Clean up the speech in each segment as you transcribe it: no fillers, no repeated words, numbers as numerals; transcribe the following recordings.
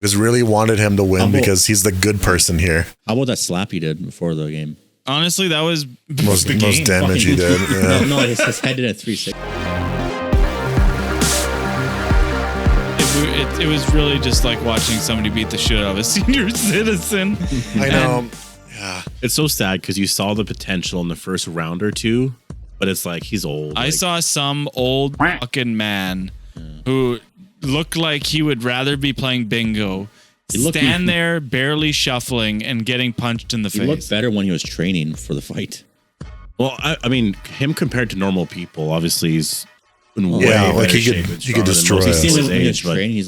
Just really wanted him to win because he's the good person here. How about that slap he did before the game? Honestly, that was most damage he did. Yeah. No, his head did a 360. It was really just like watching somebody beat the shit out of a senior citizen. I know. Yeah. It's so sad because you saw the potential in the first round or two, but it's like he's old. I saw some old fucking man who looked like he would rather be playing bingo, stand there barely shuffling and getting punched in the face. He looked better when he was training for the fight. Well, I mean, him compared to normal people, obviously he's in way like better he could destroy us. You see him his when he was age, but training, he's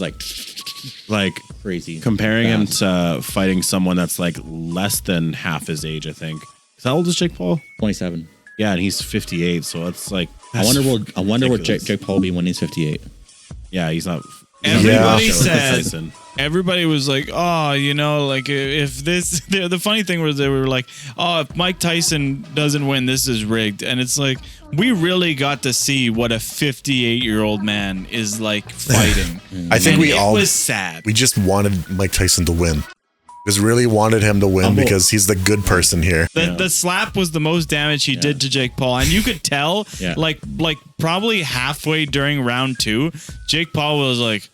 like crazy. Comparing him to fighting someone that's like less than half his age, I think. How old is Jake Paul? 27. Yeah, and he's 58, so it's like I wonder what Jake Paul will be when he's 58. Yeah, he's not. Everybody said. Everybody was like, oh, you know, like if this. The funny thing was they were like, oh, if Mike Tyson doesn't win, this is rigged, and it's like we really got to see what a 58-year-old man is like fighting. I think it was sad. We just wanted Mike Tyson to win. Just really wanted him to win because he's the good person here. The slap was the most damage he did to Jake Paul, and you could tell, like probably halfway during round 2, Jake Paul was like,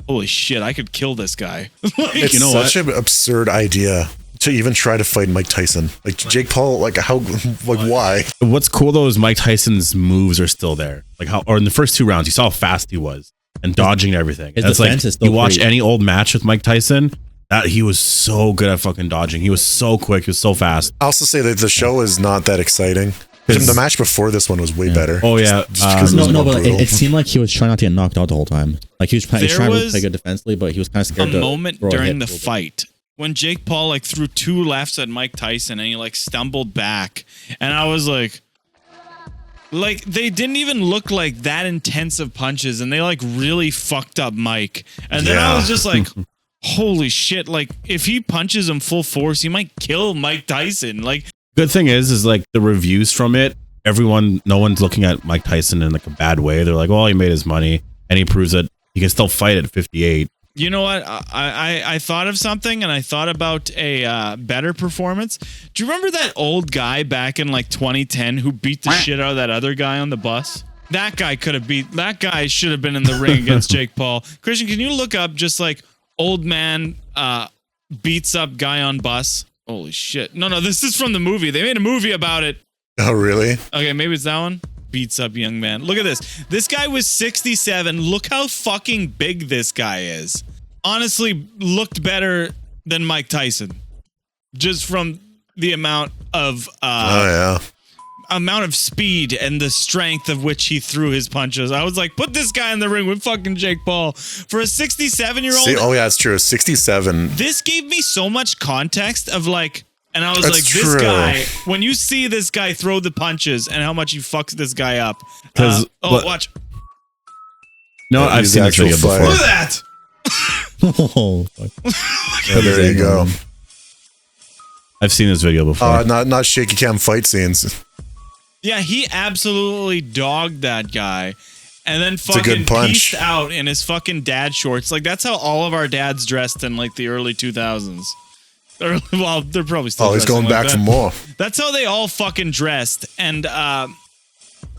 "Holy shit, I could kill this guy." It's such an absurd idea to even try to fight Mike Tyson. Like Jake Paul, why? What's cool though is Mike Tyson's moves are still there. Or in the first 2 rounds, you saw how fast he was and dodging everything. It's like you watch any old match with Mike Tyson. That he was so good at fucking dodging. He was so quick. He was so fast. I also say that the show is not that exciting. The match before this one was way better. Oh yeah, it seemed like he was trying not to get knocked out the whole time. Like he was trying to play good defensively, but he was kind of scared. A moment during the fight when Jake Paul like threw 2 lefts at Mike Tyson and he like stumbled back, and I was like they didn't even look like that intensive punches, and they like really fucked up Mike. And then I was just like. Holy shit, like if he punches him full force, he might kill Mike Tyson. Like, good thing is like the reviews from it, no one's looking at Mike Tyson in like a bad way. They're like, well, he made his money and he proves that he can still fight at 58. You know what? I thought of something, and I thought about a better performance. Do you remember that old guy back in like 2010 who beat the shit out of that other guy on the bus? That guy should have been in the ring against Jake Paul. Christian, can you look up just like old man beats up guy on bus? Holy shit. No, this is from the movie. They made a movie about it. Oh, really? Okay, maybe it's that one. Beats up young man. Look at this. This guy was 67. Look how fucking big this guy is. Honestly, looked better than Mike Tyson. Just from the amount of amount of speed and the strength of which he threw his punches. I was like, put this guy in the ring with fucking Jake Paul. For a 67-year-old. Oh yeah, it's true. 67. This gave me so much context of like, and I was like, this guy, when you see this guy throw the punches and how much he fucks this guy up. Watch. No, I've seen this video before. Look at that. There you go. I've seen this video before. Not shaky cam fight scenes. Yeah, he absolutely dogged that guy, and then fucking pieced out in his fucking dad shorts. Like that's how all of our dads dressed in like the early 2000s. Well, they're probably still. Oh, he's going back for more. That's how they all fucking dressed, and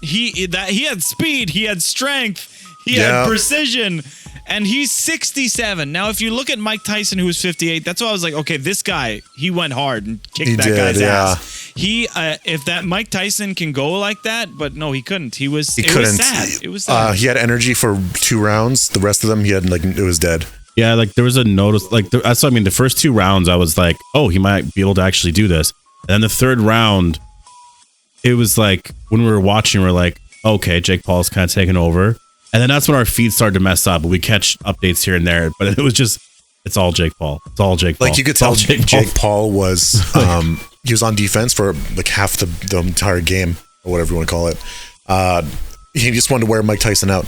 he had speed, he had strength, he had precision. And he's 67. Now, if you look at Mike Tyson, who was 58, that's why I was like, okay, this guy, he went hard and kicked that guy's ass. If that Mike Tyson can go like that, but no, he couldn't. It was sad. It was sad. He had energy for 2 rounds. The rest of them, he had it was dead. Yeah, like there was a notice, like that's what I mean. The first 2 rounds, I was like, oh, he might be able to actually do this. And then the 3rd round, it was like when we were watching, we're like, okay, Jake Paul's kind of taking over. And then that's when our feeds started to mess up. We catch updates here and there, but it was just, it's all Jake Paul. It's all Jake Paul. Like you could tell Jake Paul was, he was on defense for like half the entire game or whatever you want to call it. He just wanted to wear Mike Tyson out.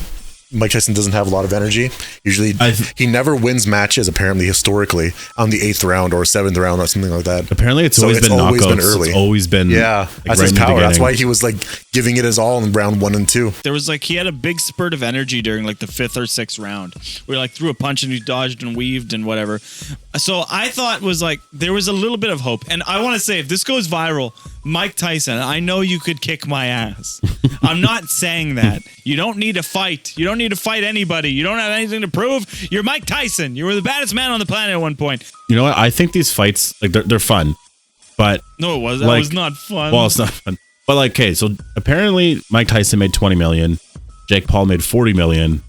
Mike Tyson doesn't have a lot of energy. Usually, he never wins matches, apparently, historically, on the 8th round or 7th round or something like that. Apparently, it's always been knockouts. Early. It's always been that's his power. That's why he was like giving it his all in round 1 and 2. There was like he had a big spurt of energy during like the 5th or 6th round, where he like threw a punch and he dodged and weaved and whatever. So I thought was like there was a little bit of hope, and I want to say if this goes viral, Mike Tyson, I know you could kick my ass. I'm not saying that. You don't need to fight. You don't need to fight anybody. You don't have anything to prove. You're Mike Tyson. You were the baddest man on the planet at one point. You know what? I think these fights, like they're fun, but no, it was. That was not fun. Well, it's not fun. But like, okay, so apparently Mike Tyson made 20 million, Jake Paul made 40 million,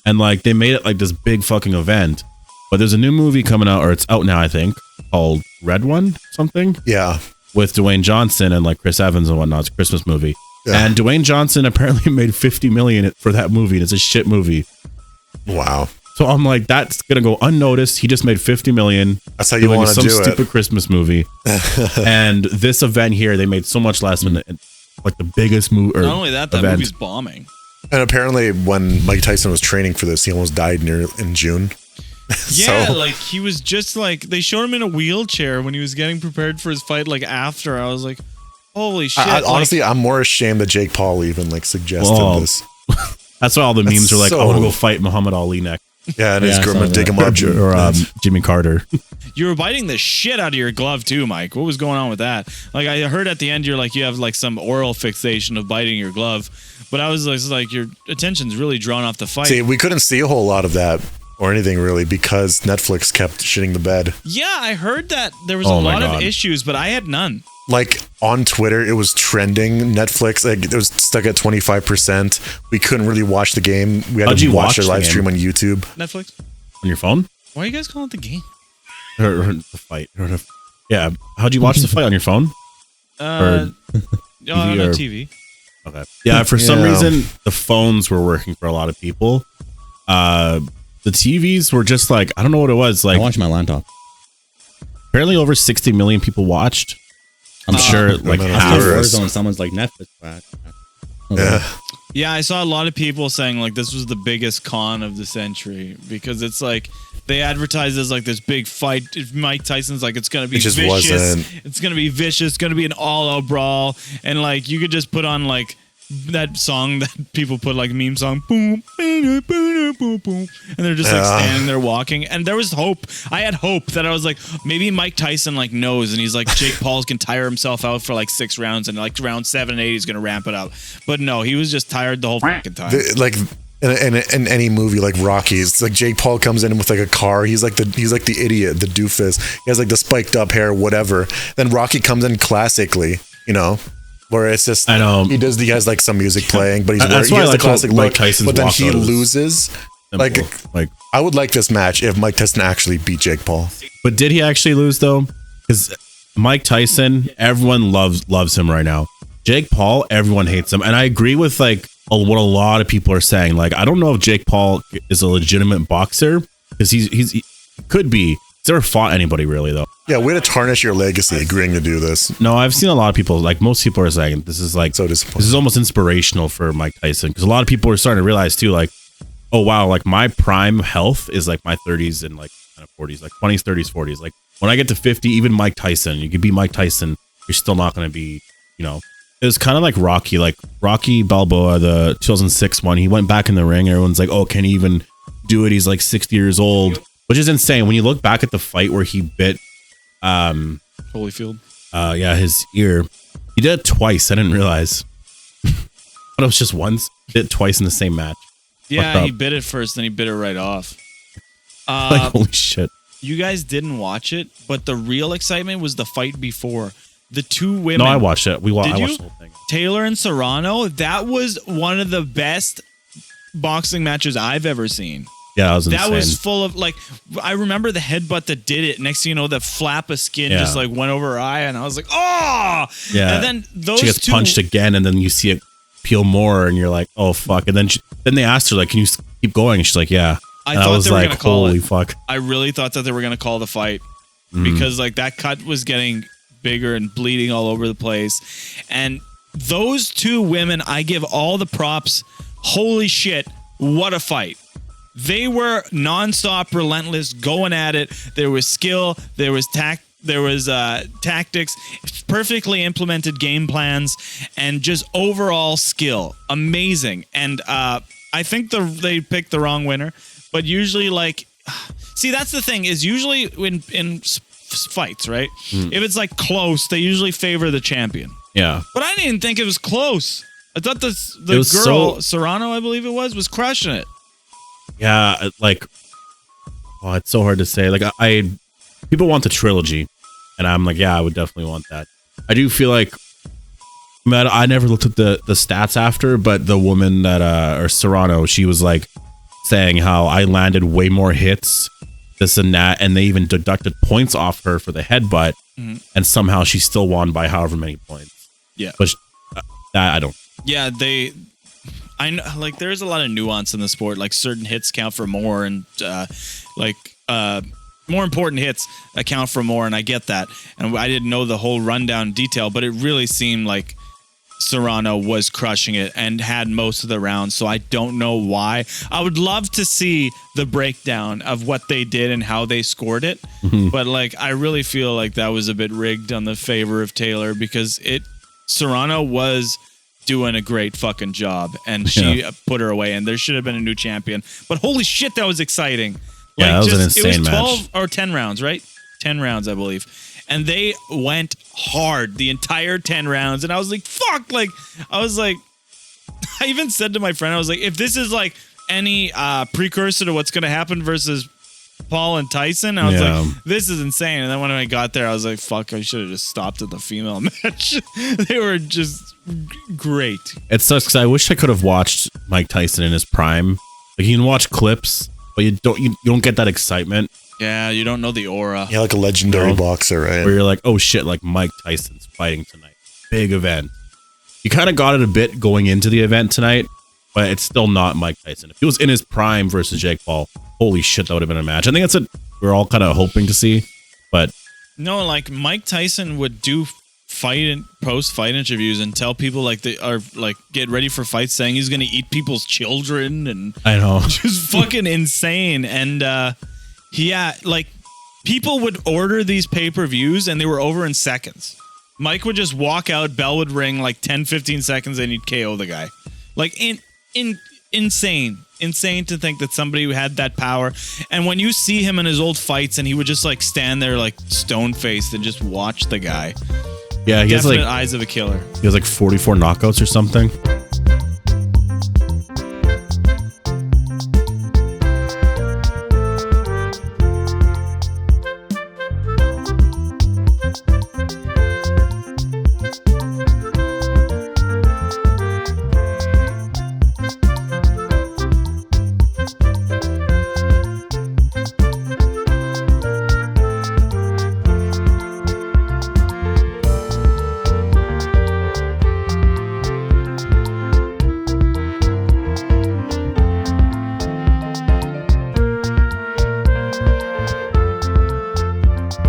and like they made it like this big fucking event. But there's a new movie coming out, or it's out now, I think, called Red One something. Yeah, with Dwayne Johnson and like Chris Evans and whatnot. It's a Christmas movie. Yeah. And Dwayne Johnson apparently made 50 million for that movie, and it's a shit movie. Wow. So I'm like, that's gonna go unnoticed. He just made 50 million. That's how you want to do it. Some stupid Christmas movie. And this event here, they made so much less than like the biggest movie. Not only that, that movie's bombing. And apparently, when Mike Tyson was training for this, he almost died in June. Yeah, like he was just like they showed him in a wheelchair when he was getting prepared for his fight. Like after, I was like, holy shit! Honestly, I'm more ashamed that Jake Paul even like suggested this. That's why all the memes are like, I want to go fight Muhammad Ali next. Yeah, and his girlfriend dig him up. Or Jimmy Carter. You were biting the shit out of your glove too, Mike. What was going on with that? Like I heard at the end, you're like you have like some oral fixation of biting your glove, but I was like your attention's really drawn off the fight. See, we couldn't see a whole lot of that or anything really because Netflix kept shitting the bed. Yeah, I heard that there was a lot of issues, but I had none. Like on Twitter, it was trending. Netflix, like it was stuck at 25%. We couldn't really watch the game. We had to watch their live stream on YouTube. Netflix on your phone. Why are you guys calling it the game? Or the fight. Yeah. How'd you watch the fight on your phone? On TV. Okay. Yeah. For some reason, the phones were working for a lot of people. The TVs were just like, I don't know what it was. Like, I watched my laptop. Apparently over 60 million people watched. I'm sure like hours on someone's like Netflix. Yeah, I saw a lot of people saying like this was the biggest con of the century because it's like they advertised as like this big fight. Mike Tyson's like it's gonna be vicious. It's gonna be vicious. It's gonna be an all-out brawl, and like you could just put on like that song that people put like meme song, boom, boom, boom, boom, boom, and they're just like standing there walking. And there was hope. I had hope that I was like, maybe Mike Tyson like knows, and he's like, Jake Paul's can tire himself out for like 6 rounds, and like round 7 and 8 he's gonna ramp it up. But no, he was just tired the whole fucking time. Like in any movie like Rocky, it's like Jake Paul comes in with like a car. He's like the idiot, the doofus. He has like the spiked up hair, whatever. Then Rocky comes in classically, you know. Where it's just, I know he has like some music playing, but he's that's wearing, why he has the classic look. Tyson's but then he loses. Like I would like this match if Mike Tyson actually beat Jake Paul. But did he actually lose though? Because Mike Tyson, everyone loves him right now. Jake Paul, everyone hates him, and I agree with like what a lot of people are saying. Like I don't know if Jake Paul is a legitimate boxer because he could be. He's never fought anybody really though. Yeah, way to tarnish your legacy agreeing to do this. No, I've seen a lot of people, like most people are saying this is like so disappointing. This is almost inspirational for Mike Tyson because a lot of people are starting to realize too, like, oh wow, like my prime health is like my 30s and like kind of 40s, like 20s, 30s, 40s. Like when I get to 50, even Mike Tyson, you could be Mike Tyson, you're still not going to be, you know. It was kind of like Rocky Balboa, the 2006 one. He went back in the ring. Everyone's like, oh, can he even do it? He's like 60 years old, which is insane. When you look back at the fight where he bit Holyfield. His ear. He did it twice. I didn't realize. But it was just once. Did it twice in the same match. Yeah, he bit it first, then he bit it right off. Like holy shit. You guys didn't watch it, but the real excitement was the fight before. The 2 women. No, I watched it. I watched the whole thing. Taylor and Serrano. That was one of the best boxing matches I've ever seen. Yeah, that was insane. That was full of like, I remember the headbutt that did it. Next thing you know, the flap of skin just like went over her eye, and I was like, oh! Yeah. And then those she gets punched again, and then you see it peel more, and you're like, oh fuck! And then they asked her like, can you keep going? And she's like, yeah. I thought they were gonna call holy it. Fuck! I really thought that they were gonna call the fight because like that cut was getting bigger and bleeding all over the place, and those 2 women, I give all the props. Holy shit! what a fight. They were nonstop, relentless, going at it. There was skill, there was tactics, perfectly implemented game plans, and just overall skill. Amazing. And I think they picked the wrong winner, but usually, like, see, that's the thing, is usually in fights, right? If it's like close, they usually favor the champion. Yeah. But I didn't think it was close. I thought the girl, Serrano, I believe it was crushing it. Yeah, like, oh, it's so hard to say. Like, people want the trilogy, and I'm like, yeah, I would definitely want that. I do feel like, I never looked at the stats after, but the woman that, or Serrano, she was like saying how I landed way more hits, this and that, and they even deducted points off her for the headbutt, and somehow she still won by however many points. Yeah. But that I don't. Yeah, I know, like, there's a lot of nuance in the sport. Like, certain hits count for more, and more important hits account for more, and I get that. And I didn't know the whole rundown detail, but it really seemed like Serrano was crushing it and had most of the rounds, so I don't know why. I would love to see the breakdown of what they did and how they scored it, but like, I really feel like that was a bit rigged on the favor of Taylor, because Serrano was doing a great fucking job, and she put her away, and there should have been a new champion. But holy shit, that was exciting. Like, yeah, that was an insane match. It was 12 or 10 rounds, right? 10 rounds, I believe. And they went hard the entire 10 rounds, and I was like, fuck, like, I even said to my friend, I was like, if this is like any precursor to what's going to happen versus Paul and Tyson, I was like, this is insane. And then when I got there, I was like, fuck, I should have just stopped at the female match. They were just great. It sucks because I wish I could have watched Mike Tyson in his prime. Like, you can watch clips, but you don't get that excitement. Yeah, you don't know the aura. Yeah, like a legendary boxer, right? Where you're like, oh shit, like Mike Tyson's fighting tonight. Big event. You kind of got it a bit going into the event tonight, but it's still not Mike Tyson. If he was in his prime versus Jake Paul, holy shit, that would have been a match. I think that's what we're all kind of hoping to see, but no, like, Mike Tyson would do post-fight interviews and tell people, like, they are, like, get ready for fights, saying he's gonna eat people's children, and I know, just fucking insane. And yeah, like, people would order these pay-per-views and they were over in seconds. Mike would just walk out, bell would ring, like 10-15 seconds, and he'd KO the guy. Like, insane to think that somebody who had that power. And when you see him in his old fights, and he would just, like, stand there like stone-faced and just watch the guy. Yeah, he has, like, eyes of a killer. He has like 44 knockouts or something.